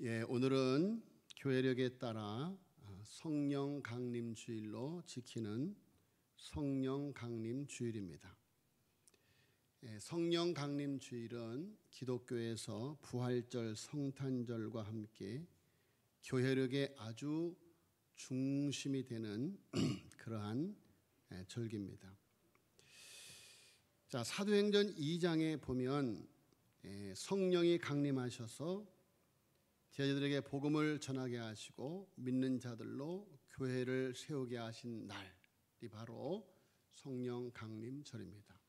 오늘은 교회력에 따라 성령 강림 주일로 지키는 성령 강림 주일입니다. 성령 강림 주일은 기독교에서 부활절 성탄절과 함께 교회력의 아주 중심이 되는 그러한 절기입니다. 자, 사도행전 2장에 보면 성령이 강림하셔서 제자들에게 복음을 전하게 하시고 믿는 자들로 교회를 세우게 하신 날이 바로 성령 강림절입니다.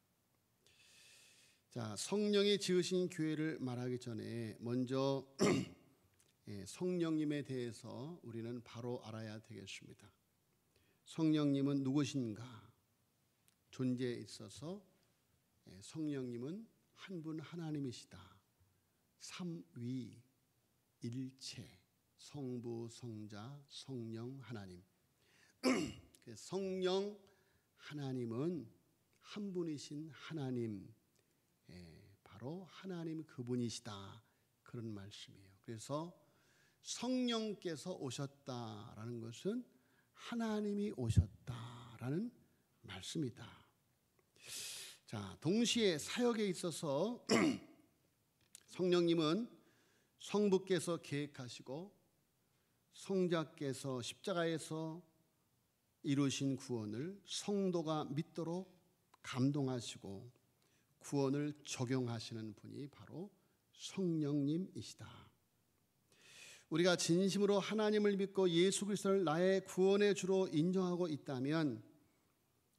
자, 성령이 지으신 교회를 말하기 전에 먼저 성령님에 대해서 우리는 바로 알아야 되겠습니다. 성령님은 누구신가? 존재에 있어서 성령님은 한 분 하나님이시다. 삼위 일체, 성부, 성자, 성령, 하나님. 성령 하나님은 한 분이신 하나님, 바로 하나님 그분이시다, 그런 말씀이에요. 그래서 성령께서 오셨다라는 것은 하나님이 오셨다라는 말씀이다. 자, 동시에 사역에 있어서 성령님은 성부께서 계획하시고 성자께서 십자가에서 이루신 구원을 성도가 믿도록 감동하시고 구원을 적용하시는 분이 바로 성령님이시다. 우리가 진심으로 하나님을 믿고 예수 그리스도를 나의 구원의 주로 인정하고 있다면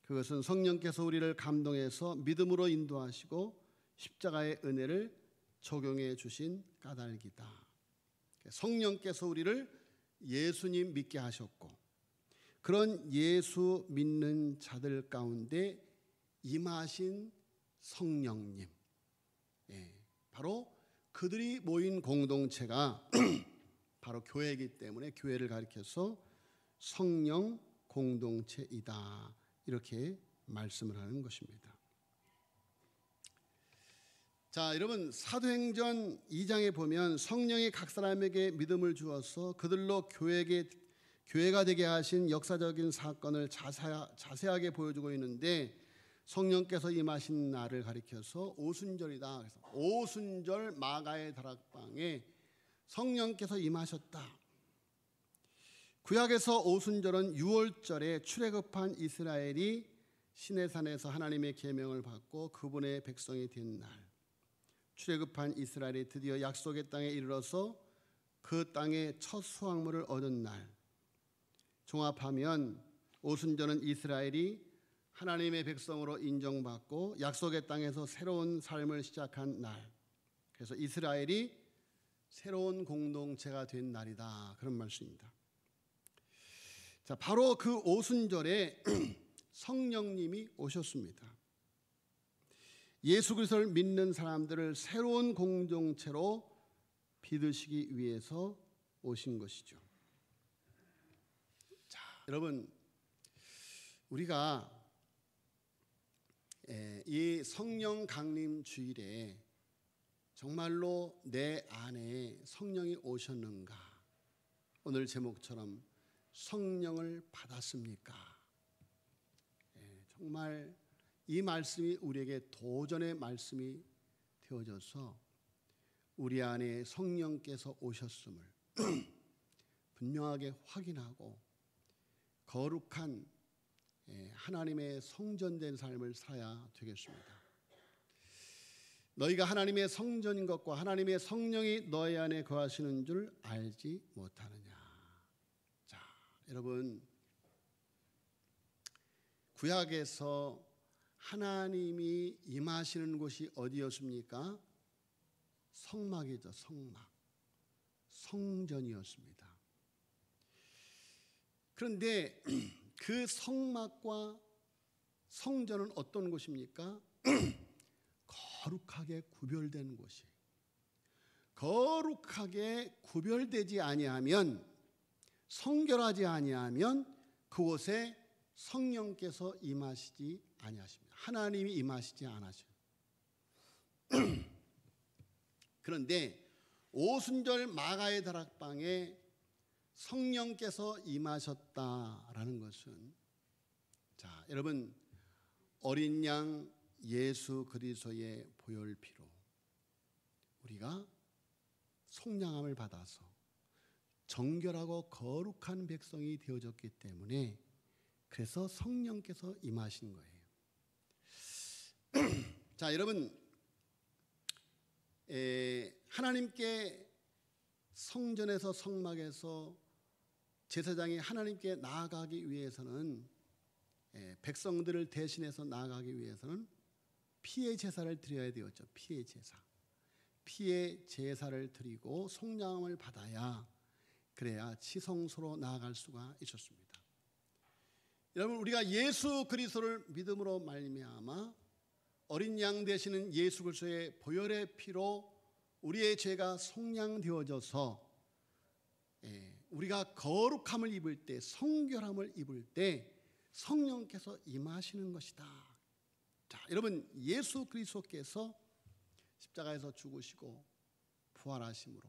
그것은 성령께서 우리를 감동해서 믿음으로 인도하시고 십자가의 은혜를 적용해 주신 까닭이다. 성령께서 우리를 예수님 믿게 하셨고 그런 예수 믿는 자들 가운데 임하신 성령님, 바로 그들이 모인 공동체가 바로 교회이기 때문에 교회를 가리켜서 성령 공동체이다, 이렇게 말씀을 하는 것입니다. 자, 여러분, 사도행전 2장에 보면 성령이 각 사람에게 믿음을 주어서 그들로 교회가 되게 하신 역사적인 사건을 자세하게 보여주고 있는데, 성령께서 임하신 날을 가리켜서 오순절이다. 그래서 오순절 마가의 다락방에 성령께서 임하셨다. 구약에서 오순절은 6월절에 출애굽한 이스라엘이 시내산에서 하나님의 계명을 받고 그분의 백성이 된 날, 출애굽한 이스라엘이 드디어 약속의 땅에 이르러서 그 땅의 첫 수확물을 얻은 날, 종합하면 오순절은 이스라엘이 하나님의 백성으로 인정받고 약속의 땅에서 새로운 삶을 시작한 날, 그래서 이스라엘이 새로운 공동체가 된 날이다, 그런 말씀입니다. 자, 바로 그 오순절에 성령님이 오셨습니다. 예수 그리스도를 믿는 사람들을 새로운 공동체로 빚으시기 위해서 오신 것이죠. 자, 여러분, 우리가 이 성령 강림 주일에 정말로 내 안에 성령이 오셨는가? 오늘 제목처럼 성령을 받았습니까? 정말 이 말씀이 우리에게 도전의 말씀이 되어져서 우리 안에 성령께서 오셨음을 분명하게 확인하고 거룩한 하나님의 성전된 삶을 살아야 되겠습니다. 너희가 하나님의 성전인 것과 하나님의 성령이 너희 안에 거하시는 줄 알지 못하느냐. 자, 여러분, 구약에서 하나님이 임하시는 곳이 어디였습니까? 성막이죠. 성막, 성전이었습니다. 그런데 그 성막과 성전은 어떤 곳입니까? 거룩하게 구별된 곳이. 거룩하게 구별되지 아니하면, 성결하지 아니하면 그곳에 성령께서 임하시지 아니하십니다. 하나님이 임하시지 않으셔요. 그런데 오순절 마가의 다락방에 성령께서 임하셨다라는 것은, 자, 여러분, 어린 양 예수 그리스도의 보혈피로 우리가 속량함을 받아서 정결하고 거룩한 백성이 되어졌기 때문에, 그래서 성령께서 임하신 거예요. 자, 여러분, 하나님께 성전에서 성막에서 제사장이 하나님께 나아가기 위해서는, 백성들을 대신해서 나아가기 위해서는 피의 제사를 드려야 되었죠. 피의 제사. 피의 제사를 드리고 속량함을 받아야, 그래야 지성소로 나아갈 수가 있었습니다. 여러분, 우리가 예수 그리스도를 믿음으로 말미암아 어린 양 되시는 예수 그리스도의 보혈의 피로 우리의 죄가 속량되어져서 우리가 거룩함을 입을 때, 성결함을 입을 때 성령께서 임하시는 것이다. 자, 여러분, 예수 그리스도께서 십자가에서 죽으시고 부활하심으로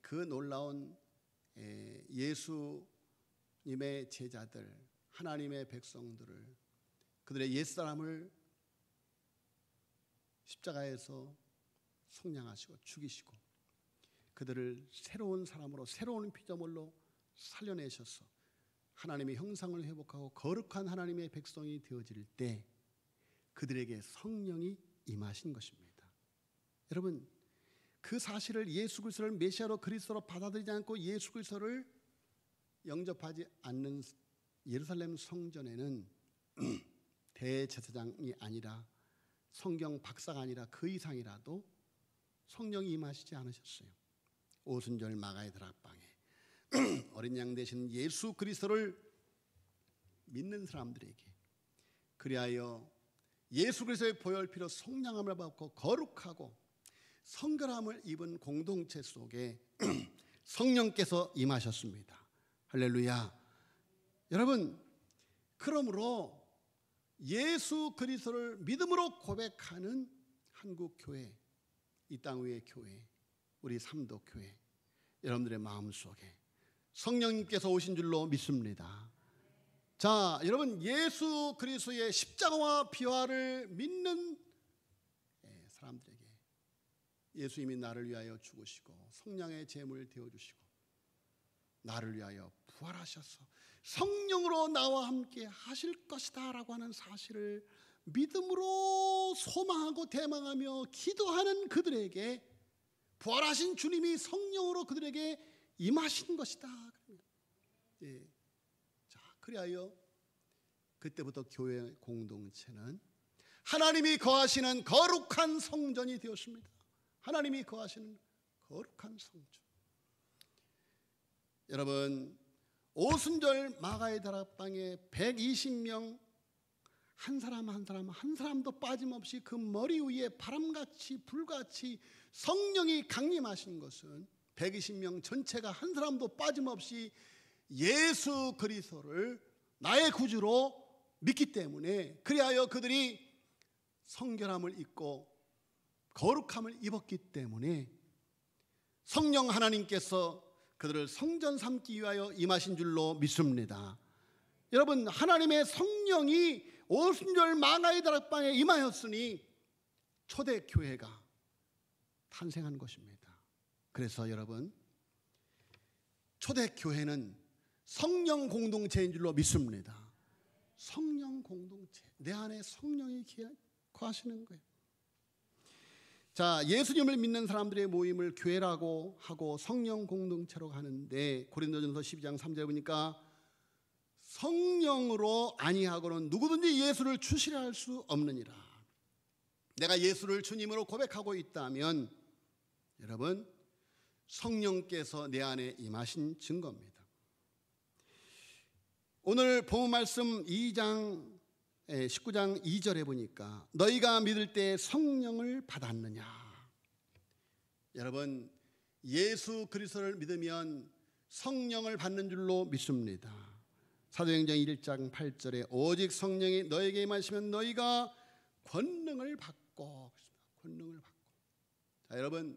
그 놀라운 예수님의 제자들, 하나님의 백성들을, 그들의 옛사람을 십자가에서 속량하시고 죽이시고 그들을 새로운 사람으로, 새로운 피조물로 살려내셔서 하나님의 형상을 회복하고 거룩한 하나님의 백성이 되어질 때 그들에게 성령이 임하신 것입니다. 여러분, 그 사실을, 예수 그리스도를 메시아로 그리스도로 받아들이지 않고 예수 그리스도를 영접하지 않는 예루살렘 성전에는 대제사장이 아니라, 성경 박사가 아니라 그 이상이라도 성령이 임하시지 않으셨어요. 오순절 마가의 다락방에 어린 양 되신 예수 그리스도를 믿는 사람들에게, 그리하여 예수 그리스도의 보혈피로 속량함을 받고 거룩하고 성결함을 입은 공동체 속에 성령께서 임하셨습니다. 할렐루야. 여러분, 그러므로 예수 그리스도를 믿음으로 고백하는 한국 교회, 이 땅 위의 교회, 우리 삼도 교회, 여러분들의 마음속에 성령님께서 오신 줄로 믿습니다. 자, 여러분, 예수 그리스도의 십자가와 비화를 믿는 사람들에게 예수님이 나를 위하여 죽으시고 성령의 제물 되어주시고 나를 위하여 부활하셔서 성령으로 나와 함께 하실 것이다 라고 하는 사실을 믿음으로 소망하고 대망하며 기도하는 그들에게 부활하신 주님이 성령으로 그들에게 임하신 것이다. 예. 자, 그리하여 그때부터 교회 공동체는 하나님이 거하시는 거룩한 성전이 되었습니다. 하나님이 거하시는 거룩한 성전. 여러분, 오순절 마가의 다락방에 120명 한 사람 한 사람도 빠짐없이 그 머리 위에 바람같이 불같이 성령이 강림하신 것은 120명 전체가 한 사람도 빠짐없이 예수 그리스도를 나의 구주로 믿기 때문에, 그리하여 그들이 성결함을 입고 거룩함을 입었기 때문에 성령 하나님께서 그들을 성전 삼기 위하여 임하신 줄로 믿습니다. 여러분, 하나님의 성령이 오순절 마가의 다락방에 임하였으니 초대교회가 탄생한 것입니다. 그래서 여러분, 초대교회는 성령 공동체인 줄로 믿습니다. 성령 공동체, 내 안에 성령이 거하시는 거예요. 자, 예수님을 믿는 사람들의 모임을 교회라고 하고 성령 공동체로 하는데, 고린도전서 12장 3절에 보니까 성령으로 아니하고는 누구든지 예수를 주시려 할 수 없느니라. 내가 예수를 주님으로 고백하고 있다면 여러분, 성령께서 내 안에 임하신 증거입니다. 오늘 본문 말씀 19장 2절에 보니까 너희가 믿을 때 성령을 받았느냐. 여러분, 예수 그리스도를 믿으면 성령을 받는 줄로 믿습니다. 사도행전 1장 8절에 오직 성령이 너에게 임하시면 너희가 권능을 받고. 자, 여러분,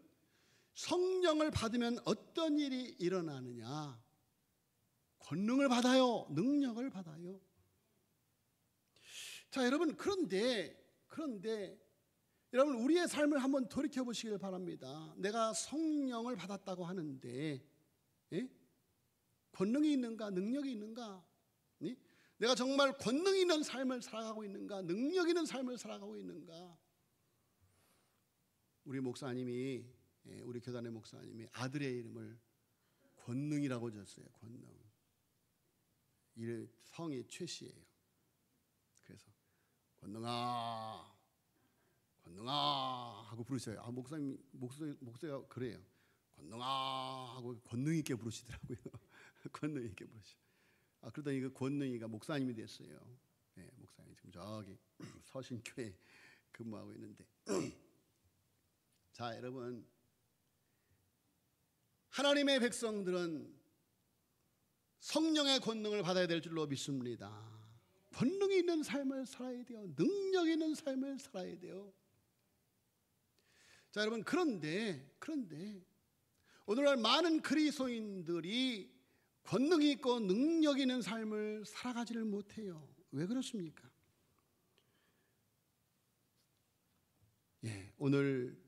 성령을 받으면 어떤 일이 일어나느냐? 권능을 받아요. 능력을 받아요. 자, 여러분, 그런데 여러분, 우리의 삶을 한번 돌이켜 보시길 바랍니다. 내가 성령을 받았다고 하는데 권능이 있는가? 능력이 있는가? 내가 정말 권능 있는 삶을 살아가고 있는가? 능력 있는 삶을 살아가고 있는가? 우리 목사님이, 우리 교단의 목사님이 아들의 이름을 권능이라고 줬어요. 권능. 이 성이 최씨예요. 그래서 권능아 하고 부르셔요. 목사가 그래요. 권능아 하고 권능 있게 부르시더라고요. 권능 있게 부르셔. 그러더니 그 권능이가 목사님이 됐어요. 네, 목사님 지금 저기 서신교회 근무하고 있는데. 자, 여러분, 하나님의 백성들은 성령의 권능을 받아야 될 줄로 믿습니다. 권능이 있는 삶을 살아야 돼요. 능력 있는 삶을 살아야 돼요. 자, 여러분, 그런데 오늘날 많은 그리스도인들이 권능이 있고 능력 있는 삶을 살아가지를 못해요. 왜 그렇습니까? 오늘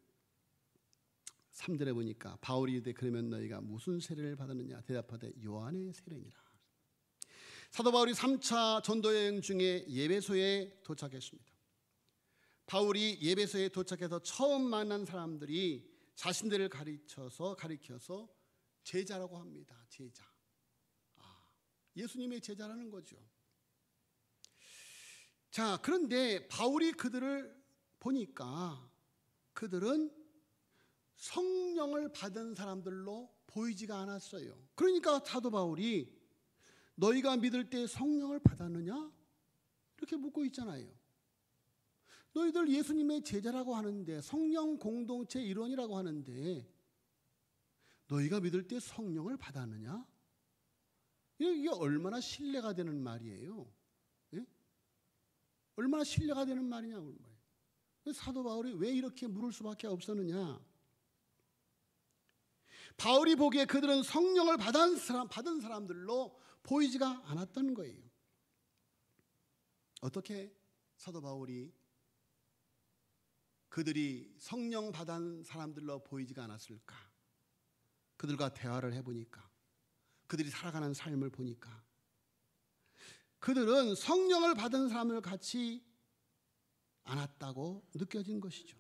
3절에 보니까 바울이 이르되 그러면 너희가 무슨 세례를 받았느냐? 대답하되 요한의 세례니라. 사도 바울이 3차 전도 여행 중에 예배소에 도착했습니다. 바울이 예배소에 도착해서 처음 만난 사람들이 자신들을 가리켜서 제자라고 합니다. 제자. 예수님의 제자라는 거죠. 자, 그런데 바울이 그들을 보니까 그들은 성령을 받은 사람들로 보이지가 않았어요. 그러니까 사도 바울이 너희가 믿을 때 성령을 받았느냐? 이렇게 묻고 있잖아요. 너희들 예수님의 제자라고 하는데, 성령 공동체 일원이라고 하는데 너희가 믿을 때 성령을 받았느냐? 이게 얼마나 신뢰가 되는 말이에요. 얼마나 신뢰가 되는 말이냐고. 사도 바울이 왜 이렇게 물을 수밖에 없었느냐? 바울이 보기에 그들은 성령을 받은 사람들로 보이지가 않았던 거예요. 어떻게 사도 바울이 그들이 성령 받은 사람들로 보이지가 않았을까? 그들과 대화를 해보니까, 그들이 살아가는 삶을 보니까 그들은 성령을 받은 사람을 같이 않았다고 느껴진 것이죠.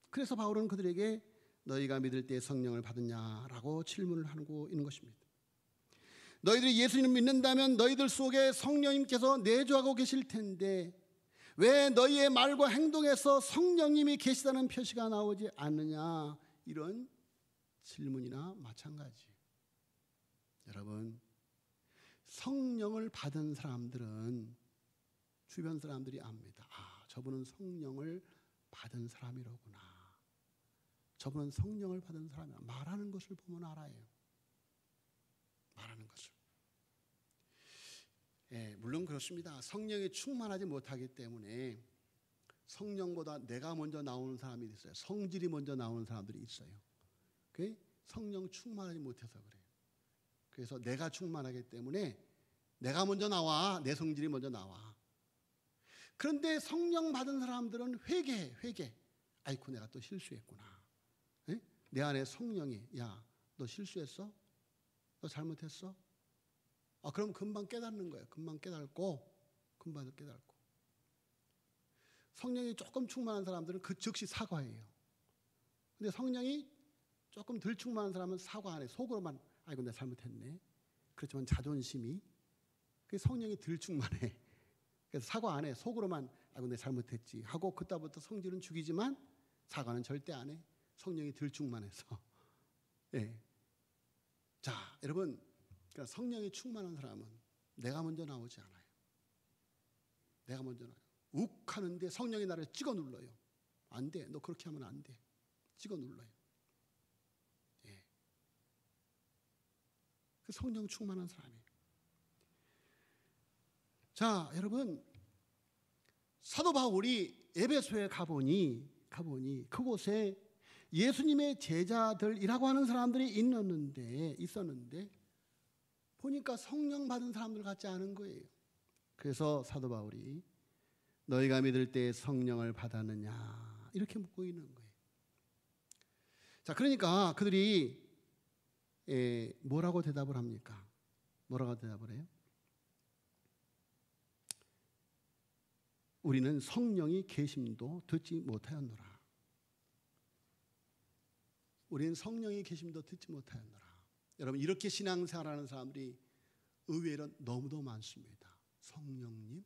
그래서 바울은 그들에게 너희가 믿을 때 성령을 받았냐라고 질문을 하고 있는 것입니다. 너희들이 예수님을 믿는다면 너희들 속에 성령님께서 내주하고 계실 텐데 왜 너희의 말과 행동에서 성령님이 계시다는 표시가 나오지 않느냐? 이런 질문이나 마찬가지. 여러분, 성령을 받은 사람들은 주변 사람들이 압니다. 저분은 성령을 받은 사람이로구나. 저분은 성령을 받은 사람이야. 말하는 것을 보면 알아요. 말하는 것을. 물론 그렇습니다. 성령이 충만하지 못하기 때문에 성령보다 내가 먼저 나오는 사람이 있어요. 성질이 먼저 나오는 사람들이 있어요. 성령 충만하지 못해서 그래요. 그래서 내가 충만하기 때문에 내가 먼저 나와. 내 성질이 먼저 나와. 그런데 성령 받은 사람들은 회개. 아이고, 내가 또 실수했구나. 내 안에 성령이, 야, 너 실수했어? 너 잘못했어? 그럼 금방 깨닫는 거예요. 금방 깨닫고. 성령이 조금 충만한 사람들은 그 즉시 사과해요. 근데 성령이 조금 덜 충만한 사람은 사과 안 해. 속으로만, 아이고, 내가 잘못했네. 그렇지만 자존심이, 그 성령이 덜 충만해. 그래서 사과 안 해. 속으로만, 아이고, 내가 잘못했지 하고 그때부터 성질은 죽이지만 사과는 절대 안 해. 성령이 덜 충만해서. 자, 여러분, 그러니까 성령이 충만한 사람은 내가 먼저 나오지 않아요. 내가 먼저 나와요. 욱 하는데 성령이 나를 찍어 눌러요. 안 돼. 너 그렇게 하면 안 돼. 찍어 눌러요. 그 성령 충만한 사람이에요. 자, 여러분, 사도 바울이 에베소에 가보니 그곳에 예수님의 제자들이라고 하는 사람들이 있었는데 보니까 성령 받은 사람들 같지 않은 거예요. 그래서 사도 바울이 너희가 믿을 때 성령을 받았느냐 이렇게 묻고 있는 거예요. 자, 그러니까 그들이 뭐라고 대답을 합니까? 뭐라고 대답을 해요? 우리는 성령이 계심도 듣지 못하였노라. 우리는 성령이 계심도 듣지 못하였노라. 여러분, 이렇게 신앙생활하는 사람들이 의외로 너무도 많습니다. 성령님이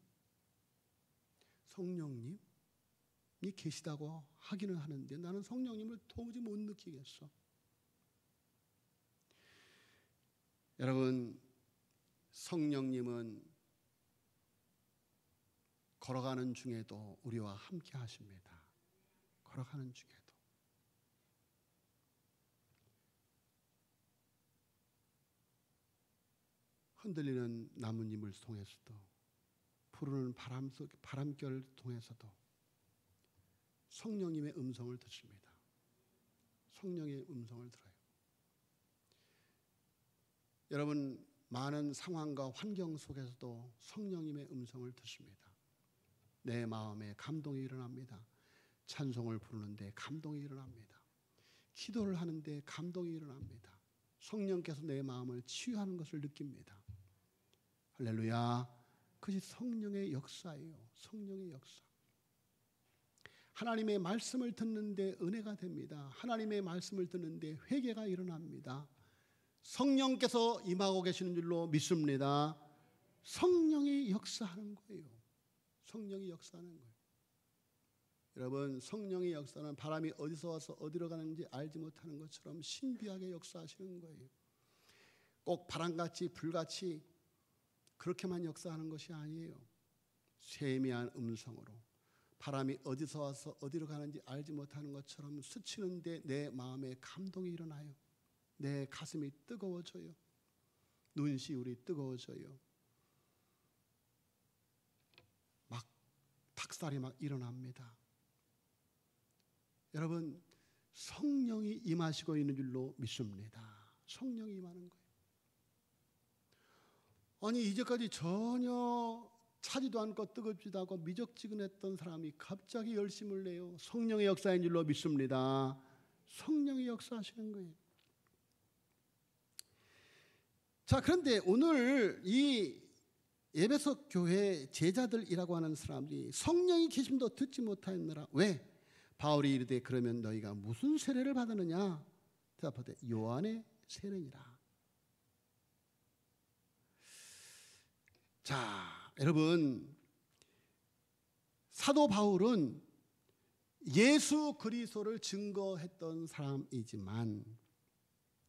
계시다고 하기는 하는데 나는 성령님을 도무지 못 느끼겠어. 여러분, 성령님은 걸어가는 중에도 우리와 함께 하십니다. 걸어가는 중에도. 흔들리는 나뭇잎을 통해서도, 부르는 바람결을 통해서도 성령님의 음성을 듣습니다. 성령의 음성을 들어요. 여러분, 많은 상황과 환경 속에서도 성령님의 음성을 듣습니다. 내 마음에 감동이 일어납니다. 찬송을 부르는데 감동이 일어납니다. 기도를 하는데 감동이 일어납니다. 성령께서 내 마음을 치유하는 것을 느낍니다. 할렐루야. 그것이 성령의 역사예요. 성령의 역사. 하나님의 말씀을 듣는데 은혜가 됩니다. 하나님의 말씀을 듣는데 회개가 일어납니다. 성령께서 임하고 계시는 줄로 믿습니다. 성령이 역사하는 거예요. 성령이 역사하는 거예요. 여러분, 성령의 역사는 바람이 어디서 와서 어디로 가는지 알지 못하는 것처럼 신비하게 역사하시는 거예요. 꼭 바람같이 불같이 그렇게만 역사하는 것이 아니에요. 세미한 음성으로 바람이 어디서 와서 어디로 가는지 알지 못하는 것처럼 스치는데 내 마음에 감동이 일어나요. 내 가슴이 뜨거워져요. 눈시울이 뜨거워져요. 막 닭살이 막 일어납니다. 여러분, 성령이 임하시고 있는 줄로 믿습니다. 성령이 임하는 거예요. 아니, 이제까지 전혀 차지도 않고 뜨겁지도 않고 미적지근했던 사람이 갑자기 열심을 내요. 성령의 역사인 줄로 믿습니다. 성령이 역사하시는 거예요. 자, 그런데 오늘 이 에베소 교회 제자들이라고 하는 사람들이 성령이 계심도 듣지 못하였느라. 왜? 바울이 이르되 그러면 너희가 무슨 세례를 받았느냐? 대답하되 요한의 세례니라. 자, 여러분, 사도 바울은 예수 그리스도를 증거했던 사람이지만,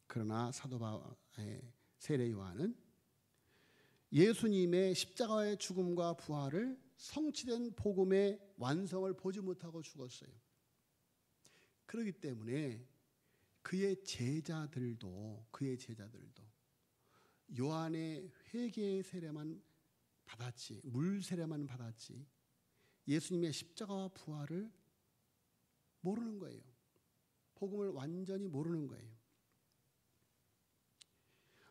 그러나 사도 바울의 세례 요한은 예수님의 십자가의 죽음과 부활을 성취된 복음의 완성을 보지 못하고 죽었어요. 그렇기 때문에 그의 제자들도 요한의 회개의 세례만 받았지, 물 세례만 받았지 예수님의 십자가와 부활을 모르는 거예요. 복음을 완전히 모르는 거예요.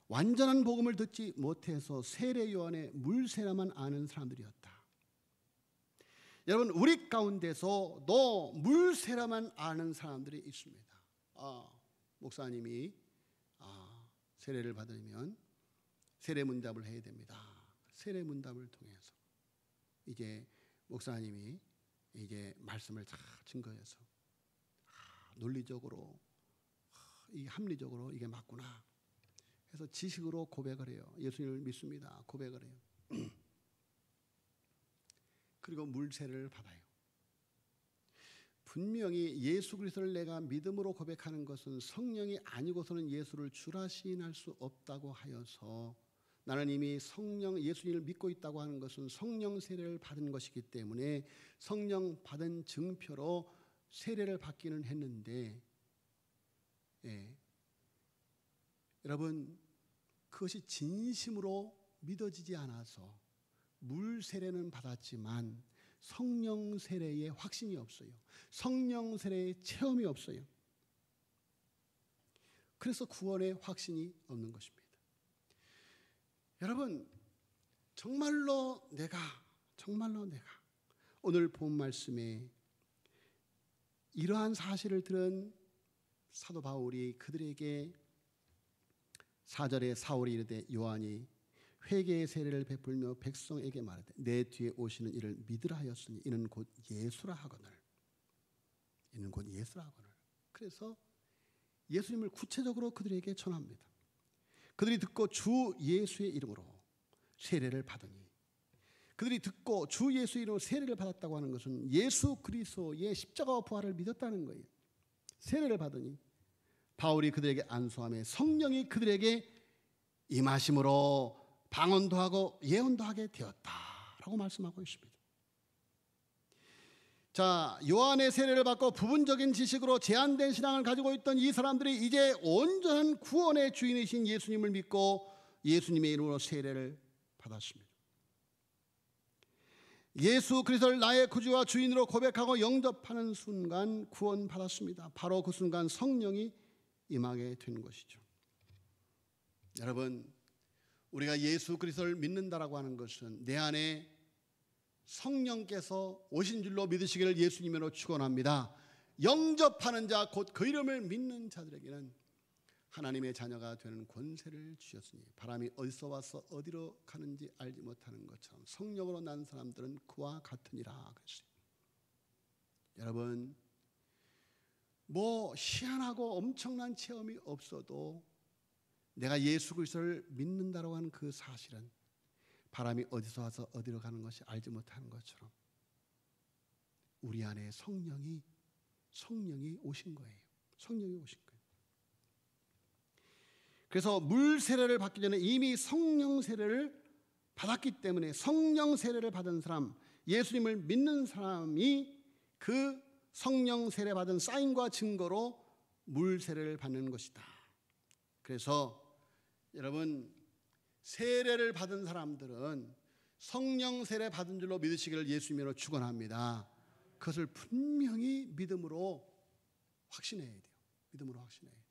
완전한 복음을 듣지 못해서 세례 요한의 물 세례만 아는 사람들이었다. 여러분, 우리 가운데서도 물 세례만 아는 사람들이 있습니다. 목사님이 세례를 받으면 세례 문답을 해야 됩니다. 세례 문답을 통해서 이제 목사님이 이제 말씀을 다 증거해서 논리적으로 이 합리적으로 이게 맞구나 해서 지식으로 고백을 해요. 예수님을 믿습니다. 고백을 해요. 그리고 물세례를 받아요. 분명히 예수 그리스도를 내가 믿음으로 고백하는 것은 성령이 아니고서는 예수를 주라 시인할 수 없다고 하여서 나는 이미 예수님을 믿고 있다고 하는 것은 성령 세례를 받은 것이기 때문에 성령 받은 증표로 세례를 받기는 했는데, 여러분, 그것이 진심으로 믿어지지 않아서 물 세례는 받았지만 성령 세례의 확신이 없어요. 성령 세례의 체험이 없어요. 그래서 구원의 확신이 없는 것입니다. 여러분, 정말로 내가 오늘 본 말씀에 이러한 사실을 들은 사도 바울이 그들에게 4절에 사울이 이르되 요한이 회개의 세례를 베풀며 백성에게 말하되 내 뒤에 오시는 이를 믿으라 하였으니 이는 곧 예수라 하거늘. 그래서 예수님을 구체적으로 그들에게 전합니다. 그들이 듣고 주 예수의 이름으로 세례를 받으니, 그들이 듣고 주 예수의 이름으로 세례를 받았다고 하는 것은 예수 그리스도의 십자가와 부활을 믿었다는 거예요. 세례를 받으니 바울이 그들에게 안수하며 성령이 그들에게 임하심으로 방언도 하고 예언도 하게 되었다라고 말씀하고 있습니다. 자, 요한의 세례를 받고 부분적인 지식으로 제한된 신앙을 가지고 있던 이 사람들이 이제 온전한 구원의 주인이신 예수님을 믿고 예수님의 이름으로 세례를 받았습니다. 예수 그리스도를 나의 구주와 주인으로 고백하고 영접하는 순간 구원받았습니다. 바로 그 순간 성령이 임하게 된 것이죠. 여러분, 우리가 예수 그리스도를 믿는다라고 하는 것은 내 안에 성령께서 오신 줄로 믿으시기를 예수님으로 축원합니다. 영접하는 자 곧 그 이름을 믿는 자들에게는 하나님의 자녀가 되는 권세를 주셨으니 바람이 어디서 와서 어디로 가는지 알지 못하는 것처럼 성령으로 난 사람들은 그와 같으니라 그랬어요. 여러분, 뭐 희한하고 엄청난 체험이 없어도 내가 예수 그리스도를 믿는다라고 하는 그 사실은 바람이 어디서 와서 어디로 가는 것이 알지 못하는 것처럼 우리 안에 성령이 오신 거예요. 성령이 오신 거예요. 그래서 물 세례를 받기 전에 이미 성령 세례를 받았기 때문에 성령 세례를 받은 사람, 예수님을 믿는 사람이 그 성령 세례 받은 사인과 증거로 물 세례를 받는 것이다. 그래서 여러분, 세례를 받은 사람들은 성령 세례 받은 줄로 믿으시기를 예수님으로 축원합니다. 그것을 분명히 믿음으로 확신해야 돼요. 믿음으로 확신해야 돼요.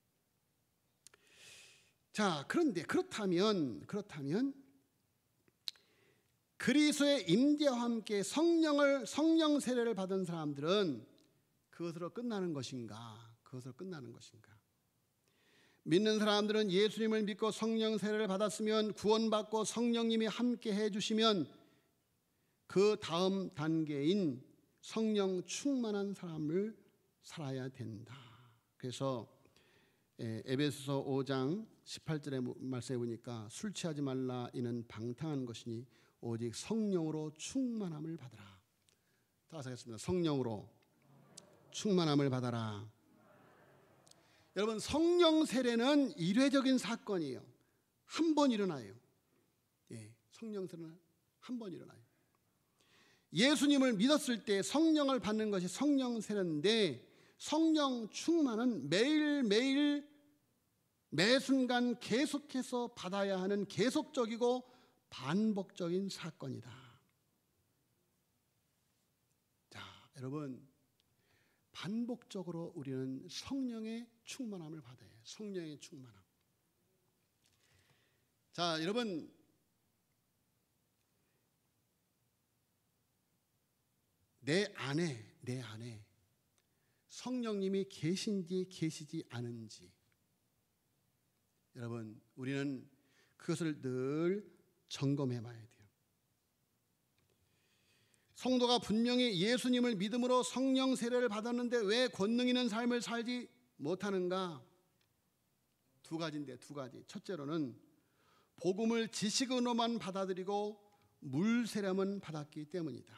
자, 그런데 그렇다면 그리스도의 임재와 함께 성령 세례를 받은 사람들은 그것으로 끝나는 것인가? 믿는 사람들은 예수님을 믿고 성령 세례를 받았으면 구원받고 성령님이 함께 해주시면 그 다음 단계인 성령 충만한 삶을 살아야 된다. 그래서 에베소서 5장 18절의 말씀에 보니까 술 취하지 말라 이는 방탕한 것이니 오직 성령으로 충만함을 받으라. 다 같이 하겠습니다. 성령으로 충만함을 받아라. 여러분, 성령 세례는 일회적인 사건이에요. 한 번 일어나요. 성령 세례는 한 번 일어나요. 예수님을 믿었을 때 성령을 받는 것이 성령 세례인데 성령 충만은 매일매일 매 순간 계속해서 받아야 하는 계속적이고 반복적인 사건이다. 자, 여러분, 반복적으로 우리는 성령의 충만함을 받아야 해요. 성령의 충만함. 자, 여러분, 내 안에 성령님이 계신지 계시지 않은지, 여러분, 우리는 그것을 늘 점검해 봐야 돼요. 성도가 분명히 예수님을 믿음으로 성령 세례를 받았는데 왜 권능 있는 삶을 살지 못하는가? 두 가지인데, 두 가지. 첫째로는 복음을 지식으로만 받아들이고 물 세례만 받았기 때문이다.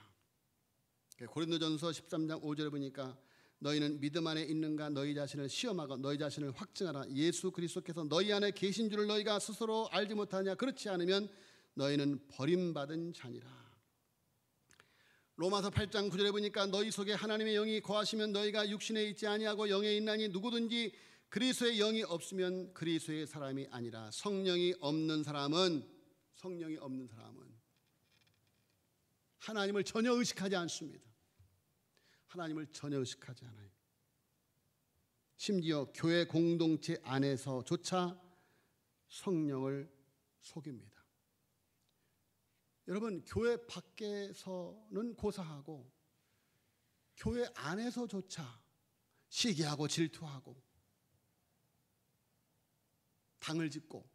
고린도전서 13장 5절에 보니까 너희는 믿음 안에 있는가 너희 자신을 시험하고 너희 자신을 확증하라. 예수 그리스도께서 너희 안에 계신 줄을 너희가 스스로 알지 못하냐? 그렇지 않으면 너희는 버림받은 자니라. 로마서 8장 9절에 보니까 너희 속에 하나님의 영이 거하시면 너희가 육신에 있지 아니하고 영에 있나니 누구든지 그리스도의 영이 없으면 그리스도의 사람이 아니라. 성령이 없는 사람은 하나님을 전혀 의식하지 않습니다. 하나님을 전혀 의식하지 않아요. 심지어 교회 공동체 안에서조차 성령을 속입니다. 여러분, 교회 밖에서는 고사하고 교회 안에서조차 시기하고 질투하고 당을 짓고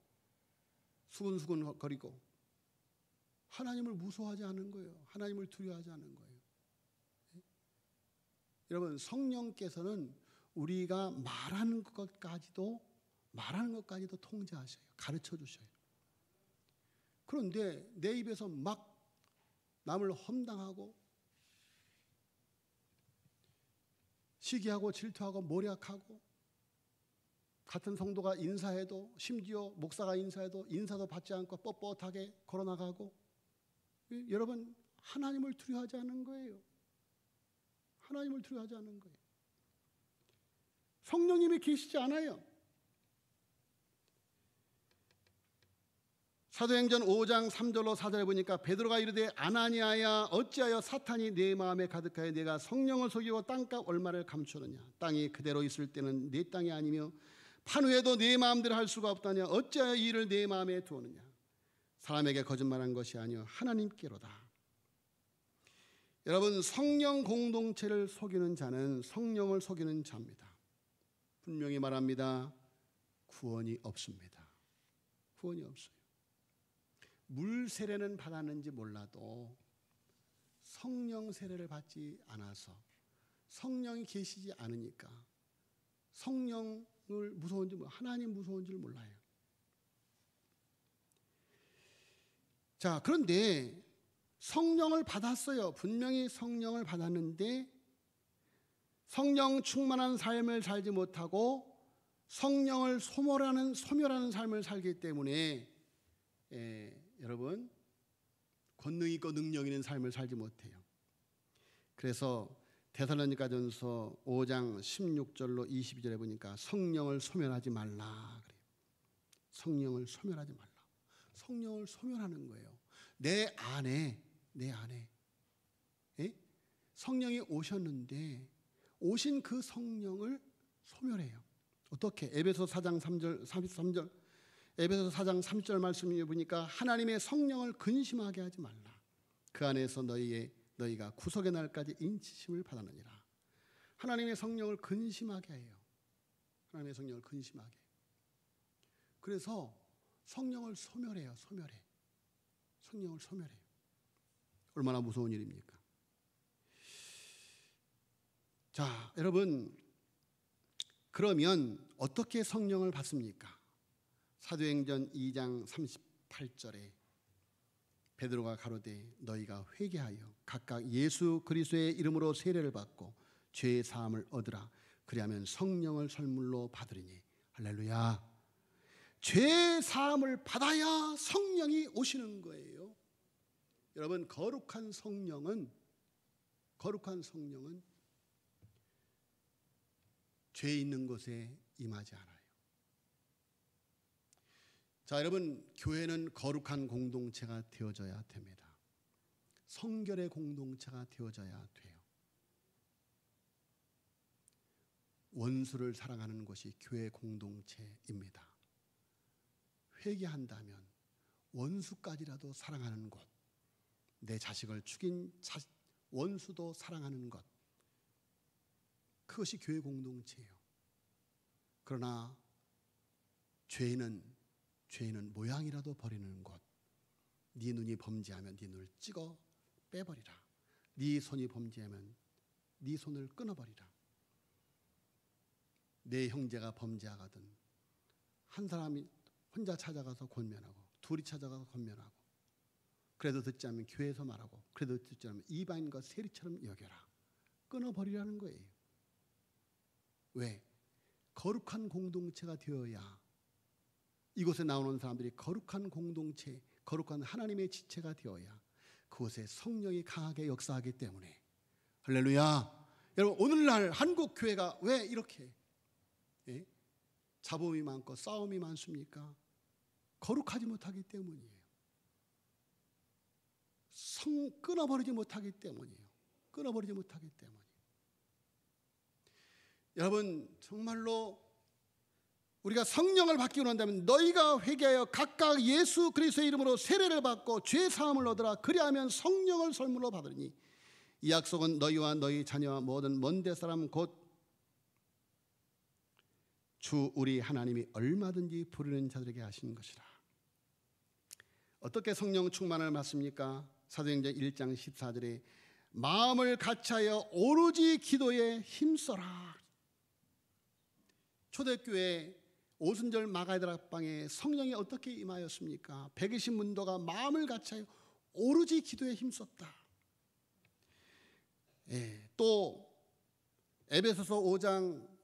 수근수근 거리고 하나님을 무서워하지 않은 거예요. 하나님을 두려워하지 않은 거예요. 여러분, 성령께서는 우리가 말하는 것까지도 통제하셔요. 가르쳐 주셔요. 그런데 내 입에서 막 남을 험담하고 시기하고 질투하고 모략하고, 같은 성도가 인사해도, 심지어 목사가 인사해도 인사도 받지 않고 뻣뻣하게 걸어나가고, 여러분, 하나님을 두려워하지 않은 거예요. 하나님을 두려워하지 않은 거예요. 성령님이 계시지 않아요. 사도행전 5장 3절로 4절에 보니까 베드로가 이르되 아나니아야 어찌하여 사탄이 내 마음에 가득하여 내가 성령을 속이고 땅값 얼마를 감추느냐. 땅이 그대로 있을 때는 내 땅이 아니며 판후에도 내 마음대로 할 수가 없다냐. 어찌하여 이 일을 내 마음에 두었느냐. 사람에게 거짓말한 것이 아니요 하나님께로다. 여러분, 성령 공동체를 속이는 자는 성령을 속이는 자입니다. 분명히 말합니다. 구원이 없습니다. 구원이 없어요. 물 세례는 받았는지 몰라도 성령 세례를 받지 않아서, 성령이 계시지 않으니까 성령을 무서운지, 하나님 무서운 줄 몰라요. 자, 그런데 성령을 받았어요. 분명히 성령을 받았는데 성령 충만한 삶을 살지 못하고 성령을 소멸하는 삶을 살기 때문에 여러분, 권능 있고 능력 있는 삶을 살지 못해요. 그래서 데살로니가전서 5장 16절로 22절에 보니까 성령을 소멸하지 말라 그래요. 성령을 소멸하지 말라. 성령을 소멸하는 거예요. 내 안에 성령이 오셨는데 오신 그 성령을 소멸해요. 어떻게? 에베소 4장 3절 33절 에베소 4장 3절 말씀에 보니까 하나님의 성령을 근심하게 하지 말라. 그 안에서 너희가 구속의 날까지 인치심을 받았느니라. 하나님의 성령을 근심하게 해요. 하나님의 성령을 근심하게. 그래서 성령을 소멸해요. 성령을 소멸해요. 얼마나 무서운 일입니까? 자, 여러분, 그러면 어떻게 성령을 받습니까? 사도행전 2장 38절에 베드로가 가로되 너희가 회개하여 각각 예수 그리스도의 이름으로 세례를 받고 죄의 사함을 얻으라. 그리하면 성령을 선물로 받으리니. 할렐루야. 죄의 사함을 받아야 성령이 오시는 거예요. 여러분, 거룩한 성령은 죄 있는 곳에 임하지 않아요. 자, 여러분, 교회는 거룩한 공동체가 되어져야 됩니다. 성결의 공동체가 되어져야 돼요. 원수를 사랑하는 것이 교회 공동체입니다. 회개한다면 원수까지라도 사랑하는 것, 내 자식을 죽인 원수도 사랑하는 것, 그것이 교회 공동체예요. 그러나 죄인은 모양이라도 버리는 것. 네 눈이 범죄하면 네 눈을 찍어 빼버리라. 네 손이 범죄하면 네 손을 끊어버리라. 내 형제가 범죄하거든 한 사람이 혼자 찾아가서 권면하고, 둘이 찾아가서 권면하고, 그래도 듣지 않으면 교회에서 말하고, 그래도 듣지 않으면 이방인과 세리처럼 여겨라. 끊어버리라는 거예요. 왜? 거룩한 공동체가 되어야, 이곳에 나오는 사람들이 거룩한 공동체, 거룩한 하나님의 지체가 되어야 그곳에 성령이 강하게 역사하기 때문에. 할렐루야. 여러분, 오늘날 한국 교회가 왜 이렇게 잡음이 많고 싸움이 많습니까? 거룩하지 못하기 때문이에요. 끊어버리지 못하기 때문이에요. 끊어버리지 못하기 때문이에요. 여러분 정말로 우리가 성령을 받기 원한다면 너희가 회개하여 각각 예수 그리스도의 이름으로 세례를 받고 죄 사함을 얻으라. 그리하면 성령을 선물로 받으리니 이 약속은 너희와 너희 자녀와 모든 먼데 사람 곧 주 우리 하나님이 얼마든지 부르는 자들에게 하신 것이라. 어떻게 성령 충만을 받습니까? 사도행전 1장 14절에 마음을 같이하여 오로지 기도에 힘써라. 초대교회 오순절 마가의 앞방에 성령이 어떻게 임하였습니까? 120문도가 마음을 같이하여 오로지 기도에 힘썼다. 또 에베소서 5장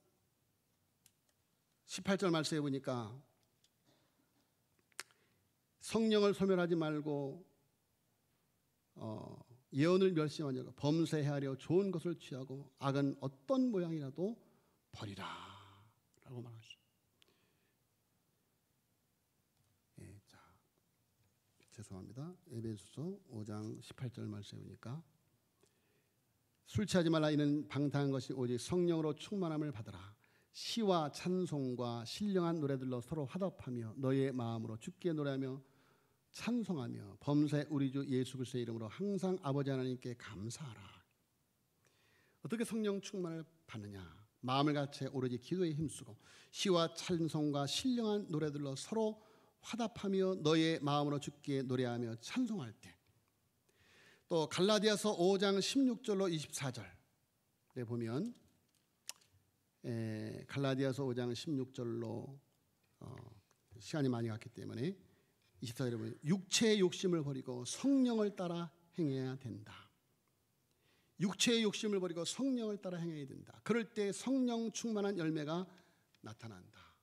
18절 말씀해 보니까 성령을 소멸하지 말고 예언을 멸시하지 말고 범죄하려 좋은 것을 취하고 악은 어떤 모양이라도 버리라 라고 말하셨습니다. 죄송합니다. 에베소서 5장 18절 말씀해 보니까 술 취하지 말라. 이는 방탕한 것이 오직 성령으로 충만함을 받으라. 시와 찬송과 신령한 노래들로 서로 화답하며 너희의 마음으로 주께 노래하며 찬송하며 범사의 우리 주 예수 그리스도의 이름으로 항상 아버지 하나님께 감사하라. 어떻게 성령 충만을 받느냐? 마음을 같이 오로지 기도에 힘쓰고 시와 찬송과 신령한 노래들로 서로 화답하며 너희의 마음으로 주께 노래하며 찬송할 때. 또 갈라디아서 5장 16절로 24절에 보면 갈라디아서 5장 16절로 시간이 많이 갔기 때문에 24절에 보면 육체의 욕심을 버리고 성령을 따라 행해야 된다. 육체의 욕심을 버리고 성령을 따라 행해야 된다. 그럴 때 성령 충만한 열매가 나타난다.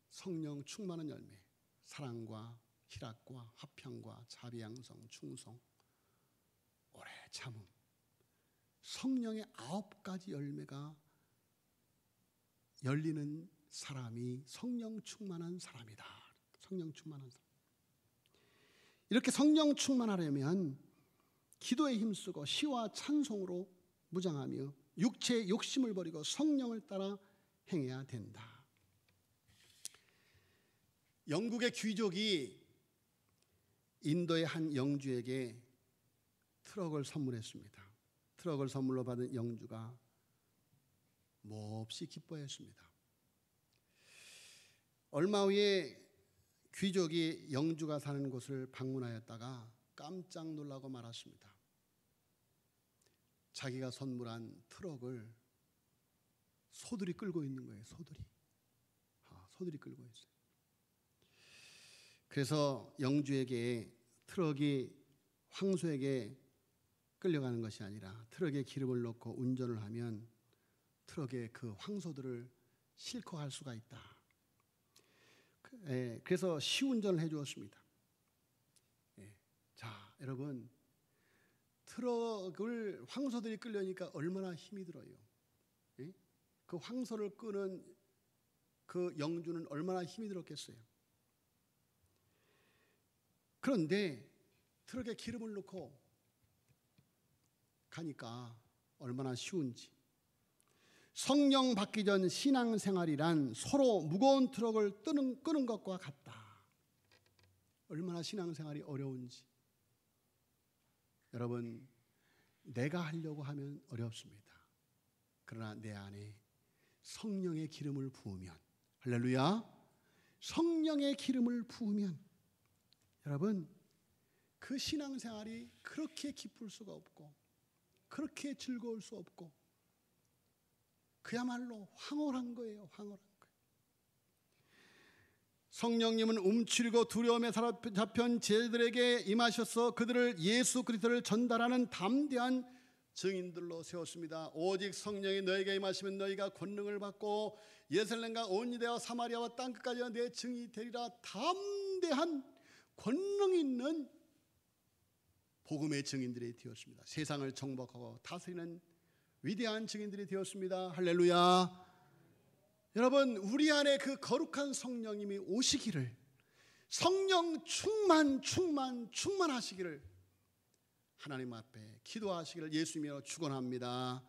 성령 충만한 열매. 사랑과 희락과 화평과 자비양성, 충성, 오래 참음. 성령의 9가지 열매가 열리는 사람이 성령 충만한 사람이다. 성령 충만한 사람. 이렇게 성령 충만하려면 기도에 힘쓰고 시와 찬송으로 무장하며 육체의 욕심을 버리고 성령을 따라 행해야 된다. 영국의 귀족이 인도의 한 영주에게 트럭을 선물했습니다. 트럭을 선물로 받은 영주가 몹시 기뻐했습니다. 얼마 후에 귀족이 영주가 사는 곳을 방문하였다가 깜짝 놀라고 말았습니다. 자기가 선물한 트럭을 소들이 끌고 있는 거예요. 소들이 끌고 있어요. 그래서 영주에게 트럭이 황소에게 끌려가는 것이 아니라 트럭에 기름을 넣고 운전을 하면 트럭에 그 황소들을 싣고 갈 수가 있다. 그래서 시운전을 해주었습니다. 자, 여러분, 트럭을 황소들이 끌려니까 얼마나 힘이 들어요. 그 황소를 끄는 그 영주는 얼마나 힘이 들었겠어요. 그런데 트럭에 기름을 넣고 가니까 얼마나 쉬운지. 성령 받기 전 신앙생활이란 서로 무거운 트럭을 끄는 것과 같다. 얼마나 신앙생활이 어려운지. 여러분, 내가 하려고 하면 어렵습니다. 그러나 내 안에 성령의 기름을 부으면, 할렐루야, 성령의 기름을 부으면 여러분, 그 신앙생활이 그렇게 기쁠 수가 없고 그렇게 즐거울 수 없고 그야말로 황홀한 거예요. 황홀한 거예요. 성령님은 움츠리고 두려움에 사로잡힌 제자들에게 임하셔서 그들을 예수 그리스도를 전달하는 담대한 증인들로 세웠습니다. 오직 성령이 너에게 임하시면 너희가 권능을 받고 예루살렘과 온 유대와 사마리아와 땅끝까지 내 증인이 되리라. 담대한 권능 있는 복음의 증인들이 되었습니다. 세상을 정복하고 다스리는 위대한 증인들이 되었습니다. 할렐루야. 여러분, 우리 안에 그 거룩한 성령님이 오시기를, 성령 충만하시기를 하나님 앞에 기도하시기를 예수님으로 축원합니다.